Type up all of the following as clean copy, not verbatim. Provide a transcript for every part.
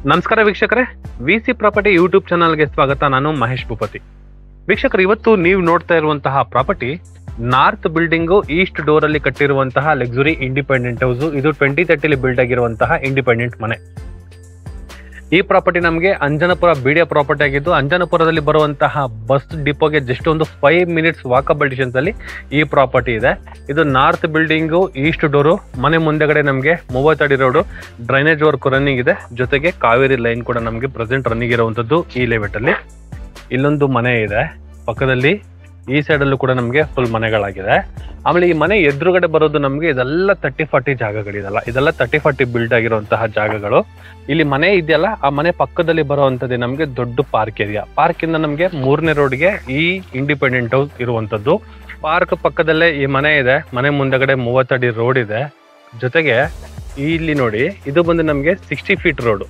ನಮಸ್ಕಾರ ವೀಕ್ಷಕರೇ, VC property YouTube ಚಾನಲ್ಗೆ ಸ್ವಾಗತ. ನಾನು ಮಹೇಶ್ ಭೂಪತಿ. ವೀಕ್ಷಕರು, ಇವತ್ತು ನೀವು ನೋಡ್ತಾ ಇರುವಂತಹ property north building East door ಅಲ್ಲಿ ಕಟ್ಟಿರುವಂತಹ ಲಕ್ಸುರಿ ಇಂಡಿಪೆಂಡೆಂಟ್ ಹೌಸ್. ಇದು 2030 ಬಿಲ್ಡ್ ಆಗಿರುವಂತಹ ಇಂಡಿಪೆಂಡೆಂಟ್ ಮನೆ. ಈ ಪ್ರಾಪರ್ಟಿ ನಮಗೆ ಅಂಜನಪುರ ಬಿಡಿಯ ಪ್ರಾಪರ್ಟಿ ಆಗಿದ್ದು, ಅಂಜನಪುರದಲ್ಲಿ ಬರುವಂತಹ ಬಸ್ ಡಿಪೋಗೆ ಜಸ್ಟ್ ಒಂದು 5 ಮಿನಿಟ್ಸ್ ವಾಕಬಲ್ ಡಿಸ್ಟೆನ್ಸ್ ಅಲ್ಲಿ ಈ ಪ್ರಾಪರ್ಟಿ ಇದೆ. ಇದು ನಾರ್ತ್ ಬಿಲ್ಡಿಂಗು ಈಸ್ಟ್ ಡೋರು. ಮನೆ ಮುಂದೆಗಡೆ ನಮಗೆ 30 ಅಡಿ ರೋಡು, ಡ್ರೈನೇಜ್ ವರ್ಕ್ ರನ್ನಿಂಗ್ ಇದೆ. ಜೊತೆಗೆ ಕಾವೇರಿ ಲೈನ್ ಕೂಡ ನಮಗೆ ಪ್ರೆಸೆಂಟ್ ರನ್ನಿಂಗ್ ಇರುವಂತದ್ದು ಈ ಲೆವೆಟ್ ಅಲ್ಲಿ. ಇಲ್ಲೊಂದು ಮನೆ ಇದೆ ಪಕ್ಕದಲ್ಲಿ, ಈ ಸೈಡ್ ಅಲ್ಲೂ ಕೂಡ ನಮಗೆ ಫುಲ್ ಮನೆಗಳಾಗಿದೆ. ಆಮೇಲೆ ಈ ಮನೆ ಎದುರುಗಡೆ ಬರೋದು ನಮಗೆ ಇದೆಲ್ಲ 30-40 ಜಾಗಗಳಿದೆಲ್ಲ, ಇದೆಲ್ಲ 30-40 ಬಿಲ್ಡ್ ಆಗಿರುವಂತಹ ಜಾಗಗಳು. ಇಲ್ಲಿ ಮನೆ ಇದೆಯಲ್ಲ, ಆ ಮನೆ ಪಕ್ಕದಲ್ಲಿ ಬರುವಂತದ್ದು ನಮಗೆ ದೊಡ್ಡ ಪಾರ್ಕ್ ಏರಿಯಾ. ಪಾರ್ಕ್ ಇಂದ ನಮಗೆ 3ನೇ ರೋಡ್ಗೆ ಈ ಇಂಡಿಪೆಂಡೆಂಟ್ ಹೌಸ್ ಇರುವಂತದ್ದು. ಪಾರ್ಕ್ ಪಕ್ಕದಲ್ಲೇ ಈ ಮನೆ ಇದೆ. ಮನೆ ಮುಂದೆಗಡೆ 30 ಅಡಿ ರೋಡ್ ಇದೆ. ಜೊತೆಗೆ ಇಲ್ಲಿ ನೋಡಿ, ಇದು ಬಂದು ನಮಗೆ 60 ಫೀಟ್ ರೋಡ್.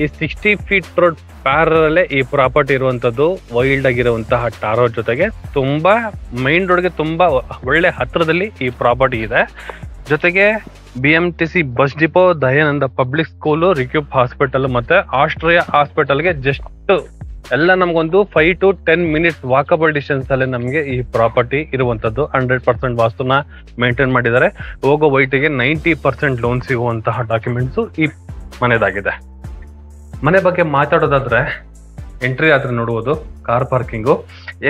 ಈ 60 ಫೀಟ್ ರೋಡ್ ಪ್ಯಾರಲ್ಲೇ ಈ ಪ್ರಾಪರ್ಟಿ ಇರುವಂತದ್ದು. ವೈಲ್ಡ್ ಆಗಿರುವಂತಹ ಟಾರೋ ಜೊತೆಗೆ ತುಂಬಾ ಮೈನ್ ರೋಡ್ಗೆ ತುಂಬಾ ಒಳ್ಳೆ ಹತ್ರದಲ್ಲಿ ಈ ಪ್ರಾಪರ್ಟಿ ಇದೆ. ಜೊತೆಗೆ BMTC bus depot, Dayananda public school, ರಿಕ್ಯೂಪ್ ಹಾಸ್ಪಿಟಲ್ ಮತ್ತೆ ಆಸ್ಟ್ರಿಯಾ ಹಾಸ್ಪಿಟಲ್ಗೆ ಜಸ್ಟ್ ಎಲ್ಲ ನಮ್ಗೊಂದು 5 to 10 ಮಿನಿಟ್ಸ್ ವಾಕಬಲ್ ಡಿಸ್ಟೆನ್ಸ್ ಅಲ್ಲೇ ನಮಗೆ ಈ ಪ್ರಾಪರ್ಟಿ ಇರುವಂತದ್ದು. 100% ವಾಸ್ತುನ ಮೇಂಟೈನ್ ಮಾಡಿದ್ದಾರೆ. ಹೋಗೋ ವೈಟಿಗೆ 90% ಲೋನ್ ಸಿಗುವಂತಹ ಡಾಕ್ಯುಮೆಂಟ್ಸ್ ಈ ಮನೆದಾಗಿದೆ. ಮನೆ ಬಗ್ಗೆ ಮಾತಾಡೋದಾದ್ರೆ, ಎಂಟ್ರಿ ಆದ್ರೆ ನೋಡುವುದು car parking.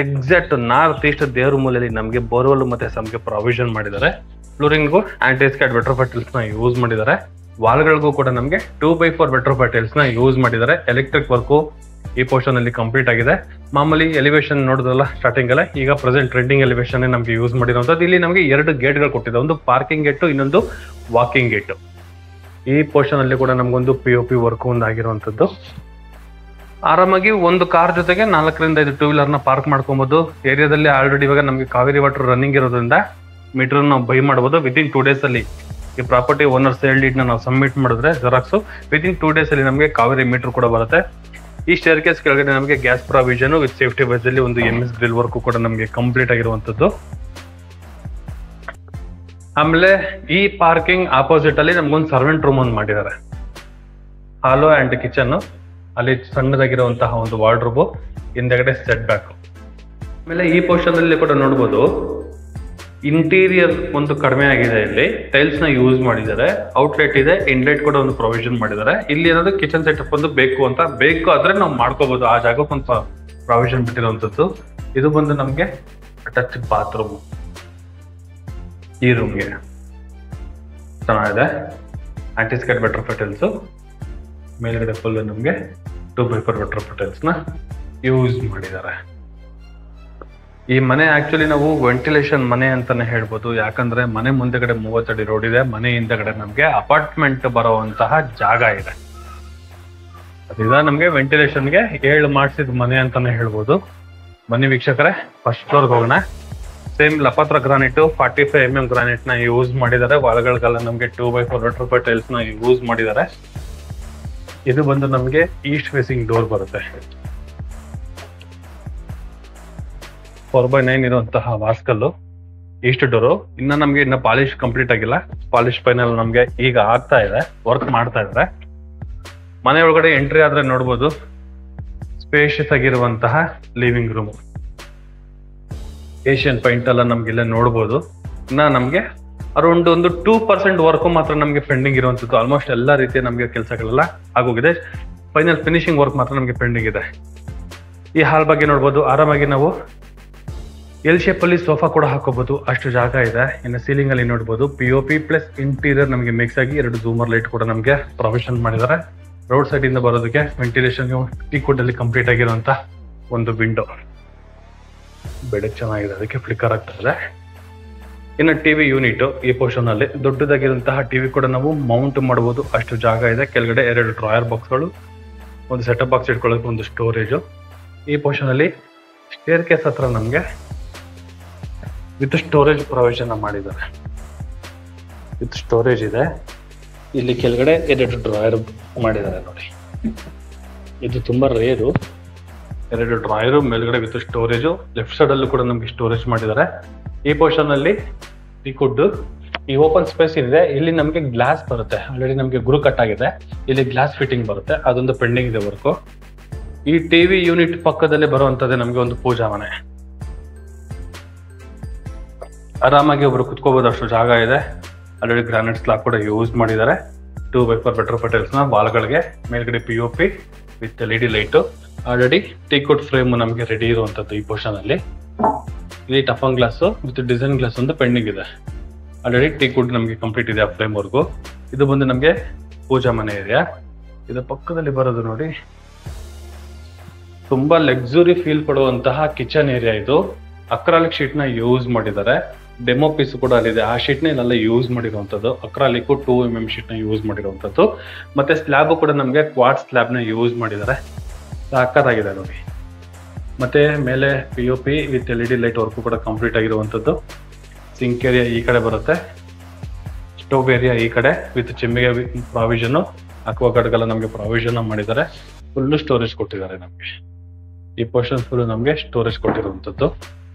Exact north East ದೇವ್ರ ಮೂಲೆಯಲ್ಲಿ ನಮಗೆ ಬೋರ್ವೆಲ್ ಮತ್ತೆ ಸಮ್ಗೆ ಪ್ರಾವಿಷನ್ ಮಾಡಿದ್ದಾರೆ. ಫ್ಲೋರಿಂಗು ಆಂಟಿಸ್ಕ್ಯಾಡ್ ವೆಟ್ರೋಫೈಟಲ್ಸ್ ನ ಯೂಸ್ ಮಾಡಿದ್ದಾರೆ. ವಾಲ್ಗಳಿಗೂ ಕೂಡ ನಮಗೆ 2x4 ವೆಟ್ರೋಫೈಟಲ್ಸ್ ನ ಯೂಸ್ ಮಾಡಿದ್ದಾರೆ. ಎಲೆಕ್ಟ್ರಿಕ್ ವರ್ಕು ಈ ಪೋರ್ಷನ್ ಅಲ್ಲಿ ಕಂಪ್ಲೀಟ್ ಆಗಿದೆ. ಮಾಮೂಲಿ ಎಲಿವೇಶನ್ ನೋಡಿದ್ರಲ್ಲ ಸ್ಟಾರ್ಟಿಂಗ್ ಅಲ್ಲ, ಈಗ ಪ್ರೆಸೆಂಟ್ ಟ್ರೆಂಡಿಂಗ್ ಎಲಿವೇಶನ್ ನಮಗೆ ಯೂಸ್ ಮಾಡಿರುವಂತದ್ದು. ಇಲ್ಲಿ ನಮಗೆ 2 ಗೇಟ್ಗಳು ಕೊಟ್ಟಿದೆ, ಒಂದು ಪಾರ್ಕಿಂಗ್ ಗೇಟ್, ಇನ್ನೊಂದು ವಾಕಿಂಗ್ ಗೇಟ್. ಈ ಪೋರ್ಷನ್ ಅಲ್ಲಿ ಕೂಡ ನಮಗೊಂದು POP ವರ್ಕ್ ಒಂದು ಆಗಿರುವಂತದ್ದು. ಆರಾಮಾಗಿ ಒಂದು ಕಾರ್ ಜೊತೆಗೆ 4ರಿಂದ 5 ಟೂ ವೀಲರ್ ನ ಪಾರ್ಕ್ ಮಾಡ್ಕೊಬಹುದು. ಏರಿಯಾದಲ್ಲಿ ಆಲ್ರೆಡಿ ಇವಾಗ ನಮಗೆ ಕಾವೇರಿ ವಾಟರ್ ರನ್ನಿಂಗ್ ಇರೋದ್ರಿಂದ ಮೀಟರ್ ನಾವು ಬೈ ಮಾಡಬಹುದು. ವಿತಿನ್ 2 ಡೇಸ್ ಅಲ್ಲಿ ಈ ಪ್ರಾಪರ್ಟಿ ಓನರ್ ಸೇಲ್ ಡೀಡ್ ನಾವು ಸಬ್ಮಿಟ್ ಮಾಡಿದ್ರೆ ಜೆರಾಕ್ಸ್, ವಿತಿನ್ 2 ಡೇಸ್ ಅಲ್ಲಿ ನಮಗೆ ಕಾವೇರಿ ಮೀಟರ್ ಕೂಡ ಬರುತ್ತೆ. ಈ ಸ್ಟೇರ್ ಕೇಸ್ ಕೆಳಗಡೆ ನಮಗೆ gas provision with safety wise ಅಲ್ಲಿ ಒಂದು MS ಗ್ರಿಲ್ ವರ್ಕ್ ಕೂಡ ನಮಗೆ ಕಂಪ್ಲೀಟ್ ಆಗಿರುವಂತದ್ದು. ಆಮೇಲೆ ಈ ಪಾರ್ಕಿಂಗ್ ಆಪೋಸಿಟ್ ಅಲ್ಲಿ ನಮ್ಗೊಂದು ಸರ್ವೆಂಟ್ ರೂಮ್ ಒಂದು ಮಾಡಿದ್ದಾರೆ. ಹಾಲು ಅಂಡ್ ಕಿಚನ್, ಅಲ್ಲಿ ಸಣ್ಣದಾಗಿರುವಂತಹ ಒಂದು ವಾರ್ಡ್ರೋಬ್, ಹಿಂದೆಗಡೆ ಸೆಟ್ ಬ್ಯಾಕ್. ಆಮೇಲೆ ಈ ಪೋರ್ಷನ್ ಅಲ್ಲಿ ಕೂಡ ನೋಡ್ಬೋದು, ಇಂಟೀರಿಯರ್ ಒಂದು ಕಡಿಮೆ ಆಗಿದೆ. ಇಲ್ಲಿ ಟೈಲ್ಸ್ ನ ಯೂಸ್ ಮಾಡಿದ್ದಾರೆ. ಔಟ್ಲೆಟ್ ಇದೆ, ಇನ್ಲೆಟ್ ಕೂಡ ಒಂದು ಪ್ರೊವಿಷನ್ ಮಾಡಿದ್ದಾರೆ. ಇಲ್ಲಿ ಏನಾದ್ರು ಕಿಚನ್ ಸೆಟಪ್ ಒಂದು ಬೇಕು ಆದ್ರೆ ನಾವು ಮಾಡ್ಕೋಬಹುದು. ಆ ಜಾಗಕ್ಕೆ ಒಂದು ಪ್ರಾವಿಷನ್ ಬಿಟ್ಟಿರುವಂತದ್ದು. ಇದು ಬಂದು ನಮ್ಗೆ ಅಟ್ಯಾಚ್ಡ್ ಬಾತ್ರೂಮ್. ಈ ರೂಮ್ಗೆ ಚೆನ್ನಾಗಿದೆ. ಆಂಟಿಸ್ಕ್ಯಾಡ್ ವೆಟ್ರೋಫೈಟಲ್ಸ್, ಮೇಲ್ಗಡೆ ಫುಲ್ ನಮಗೆ 2x4 ವೆಟ್ರೋಫೈಟಲ್ಸ್ ನ ಯೂಸ್ ಮಾಡಿದ್ದಾರೆ. ಈ ಮನೆ ಆಕ್ಚುಲಿ ನಾವು ವೆಂಟಿಲೇಷನ್ ಮನೆ ಅಂತಾನೆ ಹೇಳ್ಬೋದು. ಯಾಕಂದ್ರೆ ಮನೆ ಮುಂದೆಗಡೆ 30 ಅಡಿ ರೋಡ್ ಇದೆ. ಮನೆ ಹಿಂದೆಗಡೆ ನಮ್ಗೆ ಅಪಾರ್ಟ್ಮೆಂಟ್ ಬರುವಂತಹ ಜಾಗ ಇದೆ. ಅದರಿಂದ ನಮ್ಗೆ ವೆಂಟಿಲೇಷನ್ಗೆ 7 ಮಾಡಿಸಿದ ಮನೆ ಅಂತಾನೆ ಹೇಳ್ಬೋದು. ಬನ್ನಿ ವೀಕ್ಷಕರೇ, ಫಸ್ಟ್ ಫ್ಲೋರ್ಗೆ ಹೋಗೋಣ. ಸೇಮ್ ಲಪಾತ್ರ ಗ್ರಾನೈಟ್ 45 mm ಗ್ರಾನೈಟ್ ನ ಯೂಸ್ ಮಾಡಿದ್ದಾರೆ. ವಾಲ್ಗಳಿಗೆಲ್ಲ ನಮಗೆ 2x4 ವೆಟ್ರೋಫೈಟಲ್ಸ್ ನ ಯೂಸ್ ಮಾಡಿದ್ದಾರೆ. ಇದು ಬಂದು ನಮಗೆ ಈಸ್ಟ್ ಫೇಸಿಂಗ್ ಡೋರ್ ಬರುತ್ತೆ. 4x9 ಇರುವಂತಹ ವಾಸ್ಕಲ್ಲು ಈಸ್ಟ್ ಡೋರು. ಇನ್ನ ಪಾಲಿಶ್ ಕಂಪ್ಲೀಟ್ ಆಗಿಲ್ಲ. ಪಾಲಿಶ್ ಫೈನಲ್ ನಮ್ಗೆ ಈಗ ಆಗ್ತಾ ಇದೆ, ವರ್ಕ್ ಮಾಡ್ತಾ ಇದ್ದಾರೆ. ಮನೆ ಒಳಗಡೆ ಎಂಟ್ರಿ ಆದ್ರೆ ನೋಡ್ಬೋದು, ಸ್ಪೇಷಿಯಸ್ ಆಗಿರುವಂತಹ ಲಿವಿಂಗ್ ರೂಮ್. ಏಷ್ಯನ್ ಪೈಂಟ್ ಎಲ್ಲ ನಮ್ಗೆ ಇಲ್ಲ ನೋಡ್ಬೋದು. ಇನ್ನ ನಮ್ಗೆ ಅರೌಂಡ್ ಒಂದು 2% ವರ್ಕ್ ಮಾತ್ರ ನಮ್ಗೆ ಪೆಂಡಿಂಗ್ ಇರುವಂತದ್ದು. ಆಲ್ಮೋಸ್ಟ್ ಎಲ್ಲಾ ರೀತಿಯ ನಮ್ಗೆ ಕೆಲಸಗಳೆಲ್ಲ ಆಗೋಗಿದೆ. ಫೈನಲ್ ಫಿನಿಶಿಂಗ್ ವರ್ಕ್ ಮಾತ್ರ ನಮ್ಗೆ ಪೆಂಡಿಂಗ್ ಇದೆ. ಈ ಹಾಲ್ ಬಗ್ಗೆ ನೋಡ್ಬೋದು, ಆರಾಮಾಗಿ ನಾವು ಎಲ್ ಶೇಪ್ ಅಲ್ಲಿ ಸೋಫಾ ಕೂಡ ಹಾಕೋಬಹುದು, ಅಷ್ಟು ಜಾಗ ಇದೆ. ಇನ್ನು ಸೀಲಿಂಗ್ ಅಲ್ಲಿ ನೋಡ್ಬೋದು POP ಪ್ಲಸ್ ಇಂಟೀರಿಯರ್ ನಮಗೆ ಮಿಕ್ಸ್ ಆಗಿ 2 ಝೂಮರ್ ಲೈಟ್ ಕೂಡ ನಮಗೆ ಪ್ರೊವಿಷನ್ ಮಾಡಿದ್ದಾರೆ. ರೋಡ್ ಸೈಡ್ ಇಂದ ಬರೋದಕ್ಕೆ ವೆಂಟಿಲೇಷನ್ ಟೀಕ್ವುಡ್ ಅಲ್ಲಿ ಕಂಪ್ಲೀಟ್ ಆಗಿರುವಂತ ಒಂದು ವಿಂಡೋ. ಬೆಳಕು ಚೆನ್ನಾಗಿದೆ, ಅದಕ್ಕೆ ಫ್ಲಿಕ್ಕರ್ ಆಗ್ತಾ ಇದೆ. ಇನ್ನು TV ಯೂನಿಟ್ ಈ ಪೋರ್ಷನ್ ಅಲ್ಲಿ ದೊಡ್ಡದಾಗಿರುವಂತಹ TV ಕೂಡ ನಾವು ಮೌಂಟ್ ಮಾಡಬಹುದು, ಅಷ್ಟು ಜಾಗ ಇದೆ. ಕೆಳಗಡೆ 2 ಡ್ರಾಯರ್ ಬಾಕ್ಸ್ಗಳು, ಒಂದು ಸೆಟಪ್ ಬಾಕ್ಸ್ ಇಟ್ಕೊಳ್ಳೋಕೆ ಒಂದು ಸ್ಟೋರೇಜ್. ಈ ಪೋರ್ಷನ್ ಅಲ್ಲಿ ಸ್ಟೇರ್ ಕೇಸ್ ಹತ್ರ ನಮ್ಗೆ ವಿತ್ ಸ್ಟೋರೇಜ್ ಪ್ರೊವಿಷನ್ ಮಾಡಿದ್ದಾರೆ. ವಿತ್ ಸ್ಟೋರೇಜ್ ಇದೆ. ಇಲ್ಲಿ ಕೆಳಗಡೆ 2 ಡ್ರಾಯರ್ ಮಾಡಿದ್ದಾರೆ ನೋಡಿ. ಇದು ತುಂಬಾ ರೇರು. 2 ಡ್ರಾಯರು, ಮೇಲ್ಗಡೆ ವಿತ್ ಸ್ಟೋರೇಜು. ಲೆಫ್ಟ್ ಸೈಡ್ ಅಲ್ಲೂ ಕೂಡ ನಮ್ಗೆ ಸ್ಟೋರೇಜ್ ಮಾಡಿದ್ದಾರೆ. ಈ ಪೋರ್ಷನ್ ಅಲ್ಲಿ ಟೀಕ್ವುಡ್, ಈ ಓಪನ್ ಸ್ಪೇಸ್ ಇದೆ, ಇಲ್ಲಿ ನಮಗೆ ಗ್ಲಾಸ್ ಬರುತ್ತೆ. ಆಲ್ರೆಡಿ ನಮಗೆ ಗುರು ಕಟ್ ಆಗಿದೆ, ಇಲ್ಲಿ ಗ್ಲಾಸ್ ಫಿಟ್ಟಿಂಗ್ ಬರುತ್ತೆ, ಅದೊಂದು ಪೆಂಡಿಂಗ್ ಇದೆ ವರ್ಕು. ಈ ಟಿವಿ ಯೂನಿಟ್ ಪಕ್ಕದಲ್ಲಿ ಬರುವಂತದ್ದೇ ನಮಗೆ ಒಂದು ಪೂಜಾ ಮನೆ. ಆರಾಮಾಗಿ ಒಬ್ರು ಕುತ್ಕೋಬಹುದು, ಅಷ್ಟು ಜಾಗ ಇದೆ. ಆಲ್ರೆಡಿ ಗ್ರಾನೈಟ್ ಸ್ಲಾಬ್ ಕೂಡ ಯೂಸ್ ಮಾಡಿದ್ದಾರೆ. 2x4 ಬೆಟರ್ ಪಟೇಲ್ಸ್ ನ ವಾಲ್ಗಳಿಗೆ, ಮೇಲ್ಗಡೆ POP with LED light. Already ಟೀಕುಡ್ frame ನಮಗೆ ರೆಡಿ ಇರುವಂತದ್ದು ಈ ಪೋರ್ಷನ್ ಅಲ್ಲಿ. ಇಲ್ಲಿ toughen glass with design glass ಒಂದು ಪೆಂಡಿಂಗ್ ಇದೆ. ಆಲ್ರೆಡಿ ಟೀಕುಡ್ ನಮಗೆ ಕಂಪ್ಲೀಟ್ ಇದೆ ಆ ಫ್ರೇಮ್ ವರ್ಗು. ಇದು ಬಂದು ನಮಗೆ ಪೂಜಾ ಮನೆ ಏರಿಯಾ. ಇದು ಪಕ್ಕದಲ್ಲಿ ಬರೋದು ನೋಡಿ, ತುಂಬಾ ಲಕ್ಸುರಿ ಫೀಲ್ ಕೊಡುವಂತಹ ಕಿಚನ್ ಏರಿಯಾ. ಇದು ಅಕ್ರಾಲಿಕ್ ಶೀಟ್ ನ ಯೂಸ್ ಮಾಡಿದ್ದಾರೆ. ಡೆಮೋ ಪೀಸ್ ಕೂಡ ಅಲ್ಲಿದೆ. ಆ ಶೀಟ್ ನ ಇಲ್ಲೆಲ್ಲ ಯೂಸ್ ಮಾಡಿರುವಂತದ್ದು. ಅಕ್ರಾಲಿಕ್ 2mm ಶೀಟ್ ನ ಯೂಸ್ ಮಾಡಿರುವಂತದ್ದು. ಮತ್ತೆ ಸ್ಲ್ಯಾಬ್ ಕೂಡ ನಮಗೆ ಕ್ವಾಡ್ ಸ್ಲ್ಯಾಬ್ ನ ಯೂಸ್ ಮಾಡಿದ್ದಾರೆ. ಸಾಕಾಗಿದೆ ನೋಡಿ. ಮತ್ತೆ ಮೇಲೆ POP with LED light work ಕೂಡ ಕಂಪ್ಲೀಟ್ ಆಗಿರುವಂತದ್ದು. ಸಿಂಕ್ ಏರಿಯಾ ಈ ಕಡೆ ಬರುತ್ತೆ, ಸ್ಟೋವ್ ಏರಿಯಾ ಈ ಕಡೆ ವಿತ್ ಚಿಮ್ಮಿಗೆ ಪ್ರಾವಿಷನ್, ಅಕ್ವಾಗಾರ್ಡ್ಗೆಲ್ಲ ನಮಗೆ ಪ್ರಾವಿಷನ್ ಮಾಡಿದ್ದಾರೆ. ಫುಲ್ ಸ್ಟೋರೇಜ್ ಕೊಟ್ಟಿದ್ದಾರೆ ನಮಗೆ. ಈ ಪೋರ್ಷನ್ ಫುಲ್ ನಮಗೆ ಸ್ಟೋರೇಜ್ ಕೊಟ್ಟಿರುವಂತದ್ದು.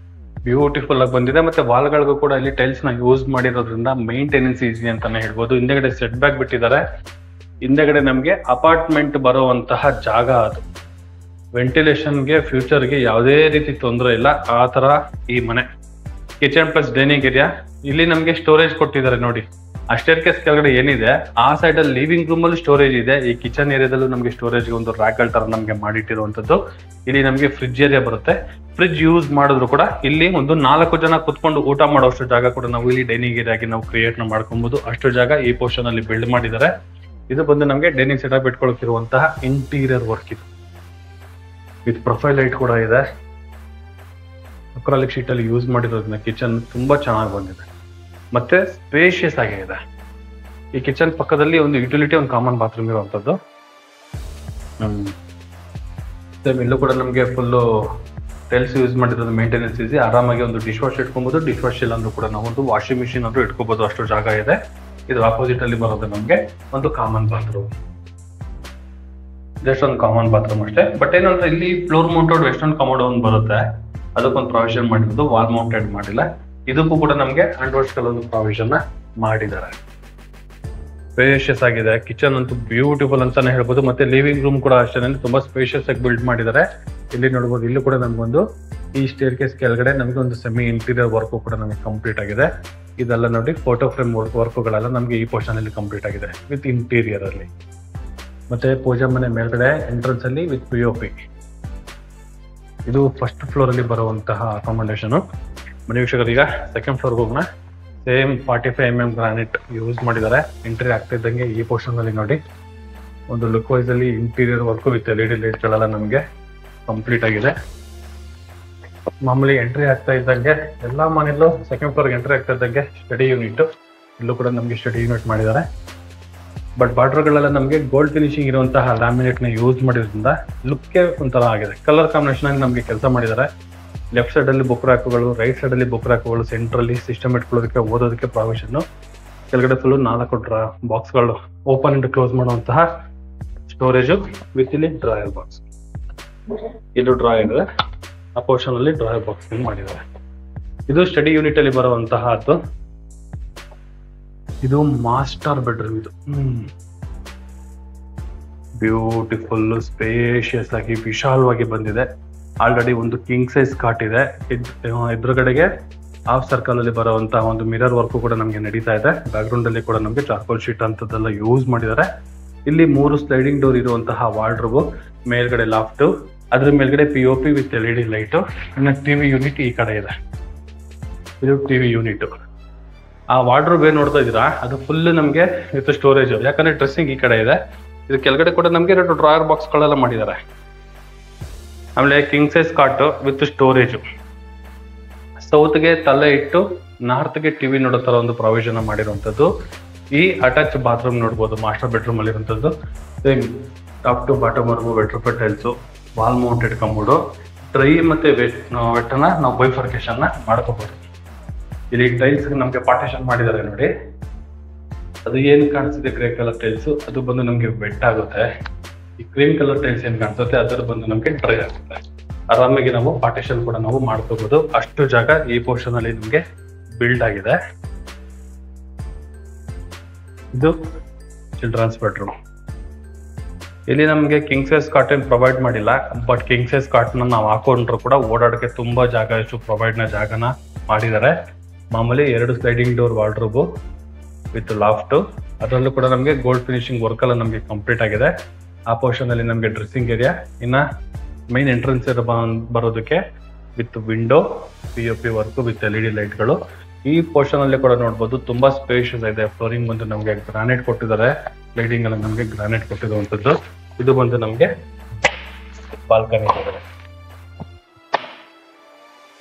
ಬ್ಯೂಟಿಫುಲ್ ಆಗಿ ಬಂದಿದೆ. ಮತ್ತೆ ವಾಲ್ಗಳಿಗೂ ಕೂಡ ಇಲ್ಲಿ ಟೈಲ್ಸ್ ನ ಯೂಸ್ ಮಾಡಿರೋದ್ರಿಂದ ಮೇಂಟೆನೆನ್ಸ್ ಈಸಿ ಅಂತಾನೆ ಹೇಳ್ಬೋದು. ಹಿಂದೆಗಡೆ ಸೆಟ್ ಬ್ಯಾಕ್ ಬಿಟ್ಟಿದ್ದಾರೆ. ಹಿಂದೆಗಡೆ ನಮಗೆ ಅಪಾರ್ಟ್ಮೆಂಟ್ ಬರುವಂತಹ ಜಾಗ ಅದು. ವೆಂಟಿಲೇಷನ್ಗೆ ಫ್ಯೂಚರ್ಗೆ ಯಾವುದೇ ರೀತಿ ತೊಂದರೆ ಇಲ್ಲ, ಆ ತರ ಈ ಮನೆ. Kitchen plus dining area. ಇಲ್ಲಿ ನಮಗೆ ಸ್ಟೋರೇಜ್ ಕೊಟ್ಟಿದ್ದಾರೆ ನೋಡಿ. ಆ ಸ್ಟೇರ್ ಕೇಸ್ ಕೆಳಗಡೆ ಏನಿದೆ, ಆ ಸೈಡ್ ಅಲ್ಲಿ ಲಿವಿಂಗ್ ರೂಮ್ ಅಲ್ಲಿ ಸ್ಟೋರೇಜ್ ಇದೆ. ಈ ಕಿಚನ್ ಏರಿಯಾದಲ್ಲೂ ನಮಗೆ ಸ್ಟೋರೇಜ್ ಒಂದು ರ್ಯಾಕ್ಗಳ ತರ ನಮಗೆ ಮಾಡಿಟ್ಟಿರುವಂತದ್ದು. ಇಲ್ಲಿ ನಮಗೆ ಫ್ರಿಡ್ಜ್ ಏರಿಯಾ ಬರುತ್ತೆ. ಫ್ರಿಡ್ಜ್ ಯೂಸ್ ಮಾಡಿದ್ರು ಕೂಡ ಇಲ್ಲಿ ಒಂದು 4 ಜನ ಕುತ್ಕೊಂಡು ಊಟ ಮಾಡೋಷ್ಟು ಜಾಗ ಕೂಡ ನಾವು ಇಲ್ಲಿ ಡೈನಿಂಗ್ ಏರಿಯಾಗಿ ನಾವು ಕ್ರಿಯೇಟ್ ಮಾಡ್ಕೊಬಹುದು. ಅಷ್ಟು ಜಾಗ ಈ ಪೋರ್ಷನ್ ಅಲ್ಲಿ ಬಿಲ್ಡ್ ಮಾಡಿದ್ದಾರೆ. ಇದು ಬಂದು ನಮಗೆ ಡೈನಿಂಗ್ ಸೆಟಪ್ ಇಟ್ಕೊಳಕಿರುವಂತಹ ಇಂಟೀರಿಯರ್ ವರ್ಕ್ ಇದು. ವಿತ್ ಪ್ರೊಫೈಲ್ ಲೈಟ್ ಕೂಡ ಇದೆ. ಅಕ್ರಾಲಿಕ್ ಶೀಟ್ ಅಲ್ಲಿ ಯೂಸ್ ಮಾಡಿರೋದ್ರಿಂದ ಕಿಚನ್ ತುಂಬಾ ಚೆನ್ನಾಗಿ ಬಂದಿದೆ. ಮತ್ತೆ ಸ್ಪೇಷಿಯಸ್ ಆಗಿದೆ. ಈ ಕಿಚನ್ ಪಕ್ಕದಲ್ಲಿ ಒಂದು ಯುಟಿಲಿಟಿ, ಒಂದು ಕಾಮನ್ ಬಾತ್ರೂಮ್ ಇರುವಂತದ್ದು. ಇಲ್ಲೂ ಕೂಡ ನಮಗೆ ಫುಲ್ ಟೈಲ್ಸ್ ಯೂಸ್ ಮಾಡಿರೋದು ಮೇಂಟೆನೆನ್ಸ್ ಈಸಿ. ಆರಾಮಾಗಿ ಒಂದು ಡಿಶ್ ವಾಶ್ ಇಟ್ಕೊಬಹುದು. ಡಿಶ್ ವಾಶ್ ಇಲ್ಲ ಅಂದ್ರೂ ಕೂಡ ನಾವು ಒಂದು ವಾಷಿಂಗ್ ಮಿಷಿನ್ ಅಂದ್ರೂ ಇಟ್ಕೋಬಹುದು, ಅಷ್ಟು ಜಾಗ ಇದೆ. ಇದು ಆಪೋಸಿಟ್ ಅಲ್ಲಿ ಬರೋದು ನಮಗೆ ಒಂದು ಕಾಮನ್ ಬಾತ್ರೂಮ್. ಜಸ್ಟ್ ಒಂದು ಕಾಮನ್ ಬಾತ್ರೂಮ್ ಅಷ್ಟೇ. ಬಟ್ ಏನಂದ್ರೆ ಇಲ್ಲಿ ಫ್ಲೋರ್ ಮೌಂಟೆಡ್ ವೆಸ್ಟರ್ನ್ ಕಮೋಡ್ ಒಂದು ಬರುತ್ತೆ, ಅದಕ್ಕೊಂದು ಪ್ರಾವಿಷನ್ ಮಾಡಿರೋದು. ವಾಲ್ ಮೌಂಟೆಡ್ ಮಾಡಿಲ್ಲ. ಇದಕ್ಕೂ ಕೂಡ ನಮಗೆ ಹ್ಯಾಂಡ್ ವಾಶ್ ಒಂದು ಪ್ರಾವಿಷನ್ ಮಾಡಿದ್ದಾರೆ. ಸ್ಪೇಷಿಯಸ್ ಆಗಿದೆ. ಕಿಚನ್ ಅಂತೂ ಬ್ಯೂಟಿಫುಲ್ ಅಂತಾನೆ ಹೇಳ್ಬೋದು. ಮತ್ತೆ ಲಿವಿಂಗ್ ರೂಮ್ ಕೂಡ ಅಷ್ಟೇ ತುಂಬಾ ಸ್ಪೇಷಿಯಸ್ ಆಗಿ ಬಿಲ್ಡ್ ಮಾಡಿದ್ದಾರೆ. ಇಲ್ಲಿ ನೋಡ್ಬೋದು, ಇಲ್ಲೂ ಕೂಡ ನಮಗೊಂದು ಈ ಸ್ಟೇರ್ ಕೇಸ್ ಕೆಳಗಡೆ ನಮಗೆ ಒಂದು ಸೆಮಿ ಇಂಟೀರಿಯರ್ ವರ್ಕ್ ಕೂಡ ನಮಗೆ ಕಂಪ್ಲೀಟ್ ಆಗಿದೆ. ಇದೆಲ್ಲ ನೋಡಿ ಫೋಟೋ ಫ್ರೇಮ್ ವರ್ಕ್ಗಳೆಲ್ಲ ನಮಗೆ ಈ ಪೋರ್ಷನ್ ಅಲ್ಲಿ ಕಂಪ್ಲೀಟ್ ಆಗಿದೆ ವಿತ್ ಇಂಟೀರಿಯರ್ ಅಲ್ಲಿ. ಮತ್ತೆ ಪೂಜಾ ಮನೆ ಮೇಲ್ಗಡೆ ಎಂಟ್ರೆನ್ಸ್ ಅಲ್ಲಿ ವಿತ್ POP. ಇದು ಫಸ್ಟ್ ಫ್ಲೋರ್ ಅಲ್ಲಿ ಬರುವಂತಹ ಅಕಾಮಡೇಷನ್. ಮನೆ ವೀಕ್ಷಕರು, ಈಗ ಸೆಕೆಂಡ್ ಫ್ಲೋರ್ಗೆ ಹೋಗೋಣ. ಸೇಮ್ 45mm ಗ್ರಾನೈಟ್ ಯೂಸ್ ಮಾಡಿದ್ದಾರೆ. ಎಂಟ್ರಿ ಆಗ್ತಾ ಇದ್ದಂಗೆ ಈ ಪೋರ್ಷನ್ ಅಲ್ಲಿ ನೋಡಿ ಒಂದು ಲುಕ್ ವೈಸ್ ಅಲ್ಲಿ ಇಂಟೀರಿಯರ್ ವರ್ಕ್ ವಿತ್ LED ಲೈಟ್ಗಳೆಲ್ಲ ನಮಗೆ ಕಂಪ್ಲೀಟ್ ಆಗಿದೆ. ಮಾಮೂಲಿ ಎಂಟ್ರಿ ಆಗ್ತಾ ಇದ್ದಂಗೆ ಎಲ್ಲಾ ಮನೆಯಲ್ಲೂ ಸೆಕೆಂಡ್ ಫ್ಲೋರ್ಗೆ ಎಂಟ್ರಿ ಆಗ್ತಾ ಇದ್ದಂಗೆ ಸ್ಟಡಿ ಯೂನಿಟ್. ಇಲ್ಲೂ ಕೂಡ ನಮಗೆ ಸ್ಟಡಿ ಯೂನಿಟ್ ಮಾಡಿದ್ದಾರೆ. ಬಟ್ ಬಾರ್ಡರ್ಗಳೆಲ್ಲ ನಮಗೆ ಗೋಲ್ಡ್ ಫಿನಿಶಿಂಗ್ ಇರುವಂತಹ ಲ್ಯಾಮಿನೇಟ್ ನ ಯೂಸ್ ಮಾಡಿರೋದ್ರಿಂದ ಲುಕ್ಗೆ ಒಂಥರ ಆಗಿದೆ. ಕಲರ್ ಕಾಂಬಿನೇಷನ್ ಆಗಿ ನಮಗೆ ಕೆಲಸ ಮಾಡಿದ್ದಾರೆ. ಲೆಫ್ಟ್ ಸೈಡ್ ಅಲ್ಲಿ ಬುಕ್ ರ್ಯಾಕ್ಗಳು, ರೈಟ್ ಸೈಡ್ ಅಲ್ಲಿ ಬುಕ್ ರ್ಯಾಕ್ಗಳು, ಸೆಂಟ್ರಲ್ಲಿ ಸಿಸ್ಟಮ್ ಇಟ್ಕೊಳ್ಳೋದಕ್ಕೆ ಓದೋದಕ್ಕೆ ಪ್ರಾವಿಷನ್. ಕೆಳಗಡೆ ಫುಲ್ 4 ಬಾಕ್ಸ್ಗಳು ಓಪನ್ ಅಂಡ್ ಕ್ಲೋಸ್ ಮಾಡುವಂತಹ ಸ್ಟೋರೇಜ್ ವಿತ್ ಇಲ್ಲಿ ಡ್ರಾಯರ್ ಬಾಕ್ಸ್. ಇದು ಡ್ರಾಯರ್ ಇದೆ. ಆ ಪೋರ್ಷನ್ ಅಲ್ಲಿ ಡ್ರಾಯರ್ ಬಾಕ್ಸ್ ಮಾಡಿದ್ದಾರೆ. ಇದು ಸ್ಟಡಿ ಯೂನಿಟ್ ಅಲ್ಲಿ ಬರುವಂತಹ ಇದು ಮಾಸ್ಟರ್ ಬೆಡ್ರೂಮ್. ಇದು ಬ್ಯೂಟಿಫುಲ್ ಸ್ಪೇಷಿಯಸ್ ಆಗಿ ವಿಶಾಲವಾಗಿ ಬಂದಿದೆ. ಆಲ್ರೆಡಿ ಒಂದು ಕಿಂಗ್ ಸೈಜ್ ಕಾಟ್ ಇದೆ. ಎದುರುಗಡೆಗೆ ಹಾಫ್ ಸರ್ಕಲ್ ಅಲ್ಲಿ ಬರುವಂತಹ ಒಂದು ಮಿರರ್ ವರ್ಕ್ ಕೂಡ ನಮಗೆ ನಡೀತಾ ಇದೆ. ಬ್ಯಾಕ್ ಗ್ರೌಂಡ್ ಅಲ್ಲಿ ಕೂಡ ನಮಗೆ ಚಾರ್ಕೋಲ್ ಶೀಟ್ ಅಂತದೆಲ್ಲ ಯೂಸ್ ಮಾಡಿದ್ದಾರೆ. ಇಲ್ಲಿ 3 ಸ್ಲೈಡಿಂಗ್ ಡೋರ್ ಇರುವಂತಹ ವಾರ್ಡ್ರೋಬ್, ಮೇಲ್ಗಡೆ ಲಾಫ್ಟ್, ಅದ್ರ ಮೇಲ್ಗಡೆ POP ವಿತ್ LED ಲೈಟ್. ಇನ್ನು ಟಿವಿ ಯೂನಿಟ್ ಈ ಕಡೆ ಇದೆ. ಇದು ಟಿವಿ ಯೂನಿಟ್. ಆ ವಾರ್ಡ್ರೋಬ್ ಏನ್ ನೋಡ್ತಾ ಇದ್ದೀರಾ, ಅದು ಫುಲ್ ನಮಗೆ ವಿತ್ ಸ್ಟೋರೇಜ್. ಯಾಕಂದ್ರೆ ಡ್ರೆಸ್ಸಿಂಗ್ ಈ ಕಡೆ ಇದೆ. ಇದು ಕೆಳಗಡೆ ಕೂಡ ನಮಗೆ 2 ಡ್ರಾಯರ್ ಬಾಕ್ಸ್ ಗಳೆಲ್ಲ ಮಾಡಿದ್ದಾರೆ. ಆಮೇಲೆ king size cot with storage. ಸೌತ್ಗೆ ತಲೆ ಇಟ್ಟು ನಾರ್ತ್ಗೆ ಟಿವಿ ನೋಡೋ ತರ ಒಂದು ಪ್ರಾವಿಷನ್ ಮಾಡಿರುವಂತದ್ದು. ಈ ಅಟ್ಯಾಚ್ ಬಾತ್ರೂಮ್ ನೋಡ್ಬೋದು, ಮಾಸ್ಟರ್ ಬೆಡ್ರೂಮ್ ಅಲ್ಲಿ ಇರುವಂತದ್ದು. ಸೇಮ್ ಟಾಪ್ ಟು ಬಾಟಮ್ ವರ್ಗು vitrified tiles, wall mounted commode. Dry ಮತ್ತೆ ವೆಟ್ಟನ್ನ ನಾವು ಬೈಫರ್ಕೇಶನ್ ಮಾಡ್ಕೋಬಹುದು. ಇಲ್ಲಿ ಟೈಲ್ಸ್ ನಮ್ಗೆ ಪಾರ್ಟಿಷನ್ ಮಾಡಿದ್ದಾರೆ ನೋಡಿ. ಅದು ಏನ್ ಕಾಣಿಸ್ತಿದೆ ಗ್ರೇ ಕಲರ್ ಟೈಲ್ಸ್, ಅದು ಬಂದು ನಮ್ಗೆ ವೆಟ್ ಆಗುತ್ತೆ. ಈ ಕ್ರೀಮ್ ಕಲರ್ ಟೈಲ್ಸ್ ಏನ್ ಕಾಣಿಸುತ್ತೆ ಅದರ ಬಂದು ನಮ್ಗೆ ಡ್ರೈ ಆಗುತ್ತೆ. ಆರಾಮಾಗಿ ನಾವು ಪಾರ್ಟಿಷನ್ ಕೂಡ ನಾವು ಮಾಡ್ಕೋಬಹುದು. ಅಷ್ಟು ಜಾಗ ಈ ಪೋರ್ಷನ್ ಅಲ್ಲಿ ನಮ್ಗೆ ಬಿಲ್ಡ್ ಆಗಿದೆ. ಇದು ಚಿಲ್ಡ್ರನ್ಸ್ ಬೆಡ್ರೂಮ್. ಇಲ್ಲಿ ನಮಗೆ ಕಿಂಗ್ ಸೈಜ್ ಕಾಟ್ ಏನು ಪ್ರೊವೈಡ್ ಮಾಡಿಲ್ಲ, ಬಟ್ ಕಿಂಗ್ ಸೈಜ್ ಕಾಟ್ನ ನಾವು ಹಾಕೊಂಡ್ರು ಕೂಡ ಓಡಾಡೋಕ್ಕೆ ತುಂಬ ಜಾಗ ಇಷ್ಟು ಜಾಗನ ಮಾಡಿದ್ದಾರೆ. ಮಾಮೂಲಿ 2 sliding door wardrobe with loft. ಅದರಲ್ಲೂ ಕೂಡ ನಮಗೆ ಗೋಲ್ಡ್ ಫಿನಿಶಿಂಗ್ ವರ್ಕ್ ಎಲ್ಲ ನಮಗೆ ಕಂಪ್ಲೀಟ್ ಆಗಿದೆ. ಆ ಪೋರ್ಷನ್ ಅಲ್ಲಿ ನಮಗೆ ಡ್ರೆಸ್ಸಿಂಗ್ ಏರಿಯಾ, ಇನ್ನ ಮೈನ್ ಎಂಟ್ರೆನ್ಸ್ ಬರೋದಕ್ಕೆ with window, POP work with LED ಲೈಟ್ಗಳು. ಈ ಪೋರ್ಷನ್ ಅಲ್ಲಿ ಕೂಡ ನೋಡ್ಬೋದು ತುಂಬಾ ಸ್ಪೇಷಿಯಸ್ ಇದೆ. ಫ್ಲೋರಿಂಗ್ ಬಂದು ನಮಗೆ ಗ್ರಾನೈಟ್ ಕೊಟ್ಟಿದ್ದಾರೆ, ಲೈಟಿಂಗ್ ಎಲ್ಲ ನಮಗೆ ಗ್ರಾನೈಟ್ ಕೊಟ್ಟಿರುವಂತದ್ದು. ಇದು ಬಂದು ನಮಗೆ ಬಾಲ್ಕನಿ ಕೊಟ್ಟಿದ್ದಾರೆ,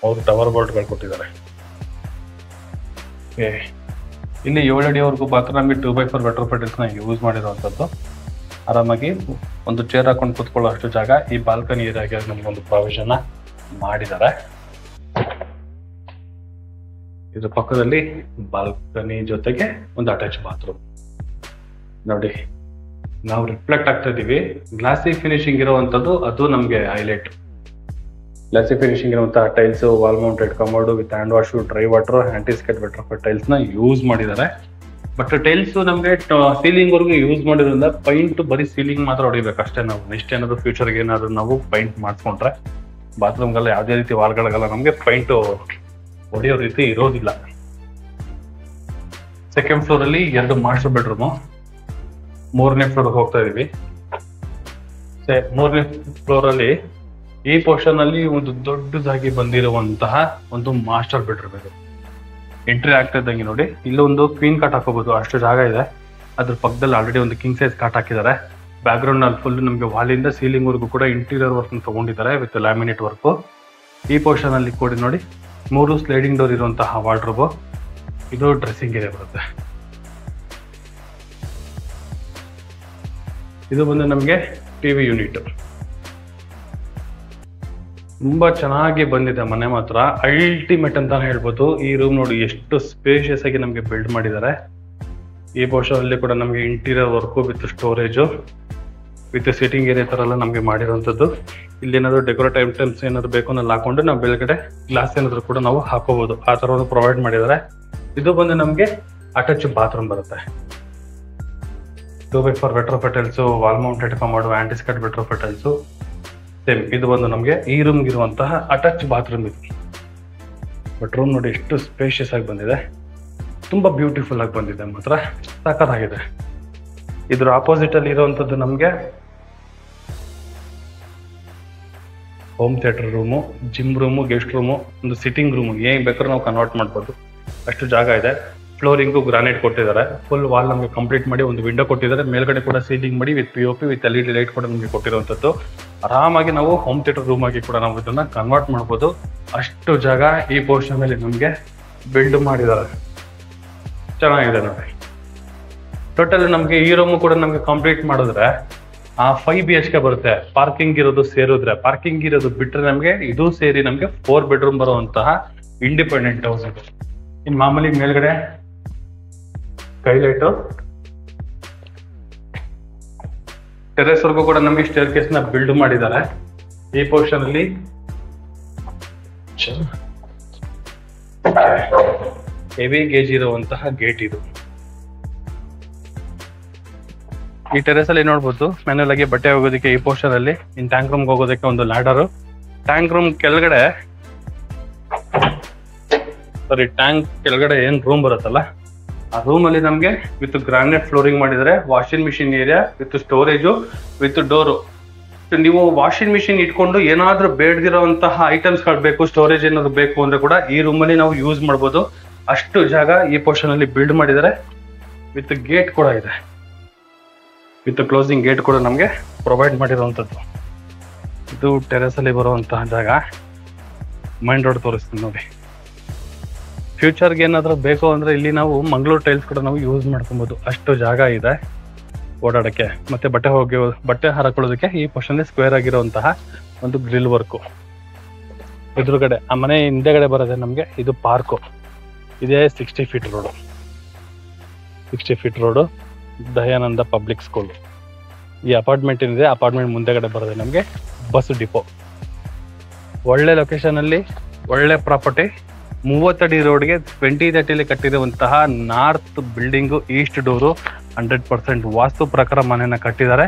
ಅವರು ಟವರ್ ಬೋರ್ಡ್ಗಳು ಕೊಟ್ಟಿದ್ದಾರೆ. ಇಲ್ಲಿ 7 ಅಡಿವರೆಗೂ ಮಾತ್ರ ನಮಗೆ 2x4 ವೆಟ್ರೋಪೆಟಲ್ಸ್ನ ಯೂಸ್ ಮಾಡಿರುವಂಥದ್ದು. ಆರಾಮಾಗಿ ಒಂದು ಚೇರ್ ಹಾಕೊಂಡು ಕೂತ್ಕೊಳ್ಳೋ ಅಷ್ಟು ಜಾಗ ಈ ಬಾಲ್ಕನಿ ಏರಿಯಾಗೆ ನಮಗೊಂದು ಪ್ರಾವಿಷನ್ ಮಾಡಿದ್ದಾರೆ. ಇದ್ರ ಪಕ್ಕದಲ್ಲಿ ಬಾಲ್ಕನಿ ಜೊತೆಗೆ ಒಂದು ಅಟ್ಯಾಚ್ ಬಾತ್ರೂಮ್. ನೋಡಿ, ನಾವು ರಿಫ್ಲೆಕ್ಟ್ ಆಗ್ತಾ ಇದೀವಿ. ಗ್ಲಾಸಿ ಫಿನಿಶಿಂಗ್ ಇರುವಂತದ್ದು ಅದು ನಮಗೆ ಹೈಲೈಟ್. ಗ್ಲಾಸಿ ಫಿನಿಶಿಂಗ್ ಇರುವಂತಹ tiles, wall mounted commode with hand wash, dry water, antiskid vitrified tiles ನ ಯೂಸ್ ಮಾಡಿದ್ದಾರೆ. ಬಟ್ ಟೈಲ್ಸ್ ನಮಗೆ ಸೀಲಿಂಗ್ ವರ್ಗೂ ಯೂಸ್ ಮಾಡಿರೋದ್ರಿಂದ ಪೈಂಟ್ ಬರೀ ಸೀಲಿಂಗ್ ಮಾತ್ರ ಹೊಡಿಬೇಕು ಅಷ್ಟೇ. ನಾವು ನೆಕ್ಸ್ಟ್ ಏನಾದ್ರು ಫ್ಯೂಚರ್ಗೆ ಏನಾದ್ರು ನಾವು ಪೈಂಟ್ ಮಾಡಿಸ್ಕೊಂಡ್ರೆ ಬಾತ್ರೂಮ್ಗೆಲ್ಲ ಯಾವುದೇ ರೀತಿ ವಾಲ್ಗಳಿಗೆಲ್ಲ ನಮಗೆ ಪೈಂಟ್ ಹೊಡೆಯೋ ರೀತಿ ಇರೋದಿಲ್ಲ. ಸೆಕೆಂಡ್ ಫ್ಲೋರ್ ಅಲ್ಲಿ 2 ಮಾಸ್ಟರ್ ಬೆಡ್ರೂಮು. 3ನೇ ಫ್ಲೋರ್ ಹೋಗ್ತಾ ಇದೀವಿ. 3ನೇ ಫ್ಲೋರ್ ಅಲ್ಲಿ ಈ ಪೋರ್ಷನ್ ಅಲ್ಲಿ ಒಂದು ದೊಡ್ಡದಾಗಿ ಬಂದಿರುವಂತಹ ಒಂದು ಮಾಸ್ಟರ್ ಬೆಡ್ರೂಮ್ ಇದೆ. ಎಂಟ್ರಿ ಆಗ್ತಾ ಇದ್ದಂಗೆ ನೋಡಿ, ಇಲ್ಲೊಂದು ಕ್ವೀನ್ ಕಾಟ್ ಹಾಕೋಬಹುದು, ಅಷ್ಟು ಜಾಗ ಇದೆ. ಅದ್ರ ಪಕ್ಕದಲ್ಲಿ ಆಲ್ರೆಡಿ ಒಂದು ಕಿಂಗ್ ಸೈಜ್ ಕಾಟ್ ಹಾಕಿದ್ದಾರೆ. ಬ್ಯಾಕ್ ಗ್ರೌಂಡ್ ಅಲ್ಲಿ ಫುಲ್ ನಮಗೆ ವಾಲಿಂದ ಸೀಲಿಂಗ್ ವರ್ಗೂ ಕೂಡ ಇಂಟೀರಿಯರ್ ವರ್ಕ್ ತಗೊಂಡಿದ್ದಾರೆ ವಿತ್ ಲ್ಯಾಮಿನೇಟ್ ವರ್ಕ್. ಈ ಪೋರ್ಷನ್ ಅಲ್ಲಿ ಕೂಡ ನೋಡಿ 3 ಸ್ಲೈಡಿಂಗ್ ಡೋರ್ ಇರುವಂತಹ ವಾರ್ಡ್ರೋಬ್. ಇದು ಡ್ರೆಸ್ಸಿಂಗ್ ಏರಿಯಾ ಬರುತ್ತೆ. ಇದು ಬಂದು ನಮಗೆ ಟಿವಿ ಯೂನಿಟ್. ತುಂಬಾ ಚೆನ್ನಾಗಿ ಬಂದಿದೆ ಮನೆ ಮಾತ್ರ, ಅಲ್ಟಿಮೇಟ್ ಅಂತ ಹೇಳ್ಬೋದು. ಈ ರೂಮ್ ನೋಡಿ ಎಷ್ಟು ಸ್ಪೇಷಿಯಸ್ ಆಗಿ ನಮಗೆ ಬಿಲ್ಡ್ ಮಾಡಿದ್ದಾರೆ. ಈ ಪೋರ್ಷನ್ ಅಲ್ಲಿ ಕೂಡ ನಮಗೆ interior work with storage with sitting area ತರ ಎಲ್ಲ ನಮಗೆ ಮಾಡಿರುವಂತದ್ದು. ಇಲ್ಲಿ ಏನಾದ್ರು ಡೆಕೋರೇಟಿವ್ ಐಟಮ್ಸ್ ಏನಾದ್ರು ಬೇಕು ಅನ್ನೋದು ಹಾಕೊಂಡು ನಾವು ಬೆಳಗಡೆ ಗ್ಲಾಸ್ ಏನಾದ್ರು ಕೂಡ ನಾವು ಹಾಕೋಬಹುದು, ಆ ತರ ಪ್ರೊವೈಡ್ ಮಾಡಿದ್ದಾರೆ. ಇದು ಬಂದು ನಮಗೆ ಅಟ್ಯಾಚ್ ಬಾತ್ರೂಮ್ ಬರುತ್ತೆ. 2x4 vitrified tiles, wall mounted commode, antiskid vitrified tiles. Same ಇದು ಬಂದು ನಮಗೆ ಈ ರೂಮ್ಗೆ ಇರುವಂತಹ ಅಟ್ಯಾಚ್ ಬಾತ್ರೂಮ್ ಇದು. ಬಟ್ ರೂಮ್ ನೋಡಿ ಎಷ್ಟು ಸ್ಪೇಷಿಯಸ್ ಆಗಿ ಬಂದಿದೆ, ತುಂಬಾ ಬ್ಯೂಟಿಫುಲ್ ಆಗಿ ಬಂದಿದೆ, ಮಾತ್ರ ಸಖತ್ತಾಗಿದೆ. ಇದ್ರ ಆಪೋಸಿಟ್ ಅಲ್ಲಿ ಇರುವಂತದ್ದು ನಮಗೆ home theatre room, gym room, guest room, ಒಂದು ಸಿಟ್ಟಿಂಗ್ ರೂಮು, ಏನ್ ಬೇಕಾದ್ರೂ ನಾವು ಕನ್ವರ್ಟ್ ಮಾಡ್ಬೋದು, ಅಷ್ಟು ಜಾಗ ಇದೆ. ಫ್ಲೋರಿಂಗು ಗ್ರಾನೈಟ್ ಕೊಟ್ಟಿದ್ದಾರೆ. ಫುಲ್ ವಾಲ್ ನಮಗೆ ಕಂಪ್ಲೀಟ್ ಮಾಡಿ ಒಂದು ವಿಂಡೋ ಕೊಟ್ಟಿದ್ದಾರೆ. ಮೇಲ್ಗಡೆ ಕೂಡ ಸೀಲಿಂಗ್ ಮಾಡಿ with POP with LED light ಕೂಡ ನಮಗೆ ಕೊಟ್ಟಿರುವಂತದ್ದು. ಆರಾಮಾಗಿ ನಾವು ಹೋಮ್ ಥಿಯೇಟರ್ ರೂಮ್ ಆಗಿ ಕೂಡ ನಾವು ಇದನ್ನ ಕನ್ವರ್ಟ್ ಮಾಡ್ಬೋದು, ಅಷ್ಟು ಜಾಗ ಈ ಪೋರ್ಷನ್ ಅಲ್ಲಿ ನಮಗೆ ಬಿಲ್ಡ್ ಮಾಡಿದ್ದಾರೆ. ಚೆನ್ನಾಗಿದೆ ನೋಡಿ. ಟೋಟಲ್ ನಮಗೆ ಈ ರೂಮ್ ಕೂಡ ನಮಗೆ ಕಂಪ್ಲೀಟ್ ಮಾಡಿದ್ರೆ 5 BHK ಬರುತ್ತೆ. ಪಾರ್ಕಿಂಗ್ ಇರೋದು ಸೇರಿದ್ರೆ, ಪಾರ್ಕಿಂಗ್ ಇರೋದು ಬಿಟ್ರೆ ನಮಗೆ ಇದು ಸೇರಿ ನಮಗೆ 4 ಬೆಡ್ರೂಮ್ ಬರುವಂತಹ ಇಂಡಿಪೆಂಡೆಂಟ್ ಹೌಸ್ ಇದು. ಇನ್ ಮಾಮೂಲಿ ಮೇಲ್ಗಡೆ ಸ್ಕೈಲೈಟು, ಟೆರೆಸ್ ವರ್ಗೂ ಕೂಡ ನಮಗೆ ಸ್ಟೇರ್ ಕೇಸ್ ನ ಬಿಲ್ಡ್ ಮಾಡಿದ್ದಾರೆ. ಈ ಪೋರ್ಷನ್ ಅಲ್ಲಿ ಹೆವಿ ಗೇಜ್ ಇರುವಂತಹ ಗೇಟ್ ಇದು. ಈ ಟೆರೆಸ್ ಅಲ್ಲಿ ನೋಡ್ಬೋದು ಮ್ಯಾನ್ಯಲ್ ಆಗಿ ಬಟ್ಟೆ ಹೋಗೋದಕ್ಕೆ ಈ ಪೋರ್ಷನ್ ಅಲ್ಲಿ, ಇನ್ ಟ್ಯಾಂಕ್ ರೂಮ್ ಹೋಗೋದಕ್ಕೆ ಒಂದು ಲ್ಯಾಡರ್. ಟ್ಯಾಂಕ್ ರೂಮ್ ಕೆಳಗಡೆ ಟ್ಯಾಂಕ್ ಕೆಳಗಡೆ ಏನ್ ರೂಮ್ ಬರುತ್ತಲ್ಲ, ಆ ರೂಮ್ ಅಲ್ಲಿ ನಮ್ಗೆ ವಿತ್ ಗ್ರಾನೈಟ್ ಫ್ಲೋರಿಂಗ್ ಮಾಡಿದರೆ, washing machine area with storage with door. ನೀವು ವಾಷಿಂಗ್ ಮಿಷಿನ್ ಇಟ್ಕೊಂಡು ಏನಾದ್ರೂ ಬೇಡದಿರೋಂತಹ ಐಟಮ್ಸ್ ಗಳು ಬೇಕು, ಸ್ಟೋರೇಜ್ ಏನಾದ್ರು ಬೇಕು ಅಂದ್ರೆ ಕೂಡ ಈ ರೂಮ್ ಅಲ್ಲಿ ನಾವು ಯೂಸ್ ಮಾಡ್ಬೋದು, ಅಷ್ಟು ಜಾಗ ಈ ಪೋರ್ಷನ್ ಅಲ್ಲಿ ಬಿಲ್ಡ್ ಮಾಡಿದ್ದಾರೆ. ವಿತ್ ಗೇಟ್ ಕೂಡ ಇದೆ, ವಿತ್ ಕ್ಲೋಸಿಂಗ್ ಗೇಟ್ ಕೂಡ ನಮ್ಗೆ ಪ್ರೊವೈಡ್ ಮಾಡಿರುವಂತದ್ದು. ಇದು ಟೆರೆಸ್ ಅಲ್ಲಿ ಬರುವಂತಹ ಜಾಗ. ಮೈನ್ ರೋಡ್ ತೋರಿಸ್ತೀನಿ ನೋಡಿ. ಫ್ಯೂಚರ್ಗೆ ಏನಾದರೂ ಬೇಕು ಅಂದ್ರೆ ಇಲ್ಲಿ ನಾವು ಮಂಗಳೂರು ಟೈಲ್ಸ್ ಕೂಡ ನಾವು ಯೂಸ್ ಮಾಡ್ಕೊಬೋದು, ಅಷ್ಟು ಜಾಗ ಇದೆ ಓಡಾಡಕ್ಕೆ. ಮತ್ತೆ ಬಟ್ಟೆ ಹಾಕೊಳ್ಳೋದಕ್ಕೆ ಈ ಪೋರ್ಷನ್ ಸ್ಕ್ವೇರ್ ಆಗಿರುವಂತಹ ಒಂದು ಗ್ರಿಲ್ ವರ್ಕು. ಎದುರುಗಡೆ ಆ ಮನೆ ಹಿಂದೆಗಡೆ ಬರೋದೆ ನಮಗೆ ಇದು ಪಾರ್ಕು. ಇದೇ 60 feet road, 60 feet road, Dayananda public school. ಈ ಅಪಾರ್ಟ್ಮೆಂಟ್ ಏನಿದೆ, ಅಪಾರ್ಟ್ಮೆಂಟ್ ಮುಂದೆಗಡೆ ಬರೋದೆ ನಮಗೆ ಬಸ್ ಡಿಪೋ. ಒಳ್ಳೆ ಲೊಕೇಶನ್ ಅಲ್ಲಿ ಒಳ್ಳೆ ಪ್ರಾಪರ್ಟಿ, 30 ಅಡಿ ರೋಡ್ಗೆ 2030 ಕಟ್ಟಿರುವಂತಹ ನಾರ್ತ್ ಬಿಲ್ಡಿಂಗು ಈಸ್ಟ್ ಡೋರು 100% ವಾಸ್ತು ಪ್ರಕಾರ ಮನೆಯನ್ನ ಕಟ್ಟಿದ್ದಾರೆ.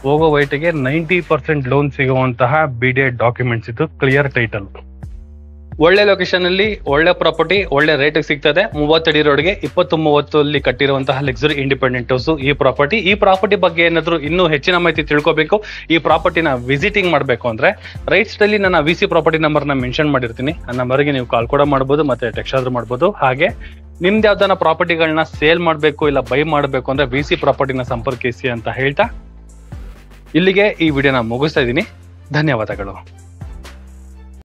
ಹೋಗೋ ವೈಟಿಗೆ 90% ಲೋನ್ ಸಿಗುವಂತಹ BDA ಡಾಕ್ಯುಮೆಂಟ್ಸ್ ಇದು, ಕ್ಲಿಯರ್ ಟೈಟಲ್. ಒಳ್ಳೆ ಲೊಕೇಶನ್ ಅಲ್ಲಿ ಒಳ್ಳೆ ಪ್ರಾಪರ್ಟಿ ಒಳ್ಳೆ ರೇಟ್ ಸಿಗ್ತದೆ. 30 ಅಡಿ ರೋಡ್ಗೆ 20-30 ಅಲ್ಲಿ ಕಟ್ಟಿರುವಂತಹ ಲಕ್ಸುರಿ ಇಂಡಿಪೆಂಡೆಂಟ್ ಹೌಸ್ ಈ ಪ್ರಾಪರ್ಟಿ ಬಗ್ಗೆ ಏನಾದ್ರು ಇನ್ನೂ ಹೆಚ್ಚಿನ ಮಾಹಿತಿ ತಿಳ್ಕೊಬೇಕು, ಈ ಪ್ರಾಪರ್ಟಿನ ವಿಸಿಟಿಂಗ್ ಮಾಡಬೇಕು ಅಂದ್ರೆ ರೈಟ್ ಸೈಡ್ ಅಲ್ಲಿ ನಾನು VC ಪ್ರಾಪರ್ಟಿ ನಂಬರ್ ನ ಮೆನ್ಷನ್ ಮಾಡಿರ್ತೀನಿ. ಆ ನಂಬರ್ಗೆ ನೀವು ಕಾಲ್ ಕೂಡ ಮಾಡಬಹುದು, ಮತ್ತೆ ಟೆಕ್ಸ್ಟ್ ಆದ್ರೂ ಮಾಡಬಹುದು. ಹಾಗೆ ನಿಮ್ದು ಯಾವ್ದಾನ ಪ್ರಾಪರ್ಟಿಗಳನ್ನ ಸೇಲ್ ಮಾಡಬೇಕು ಇಲ್ಲ ಬೈ ಮಾಡಬೇಕು ಅಂದ್ರೆ VC ಪ್ರಾಪರ್ಟಿನ ಸಂಪರ್ಕಿಸಿ ಅಂತ ಹೇಳ್ತಾ ಇಲ್ಲಿಗೆ ಈ ವಿಡಿಯೋನ ಮುಗಿಸ್ತಾ ಇದ್ದೀನಿ. ಧನ್ಯವಾದಗಳು.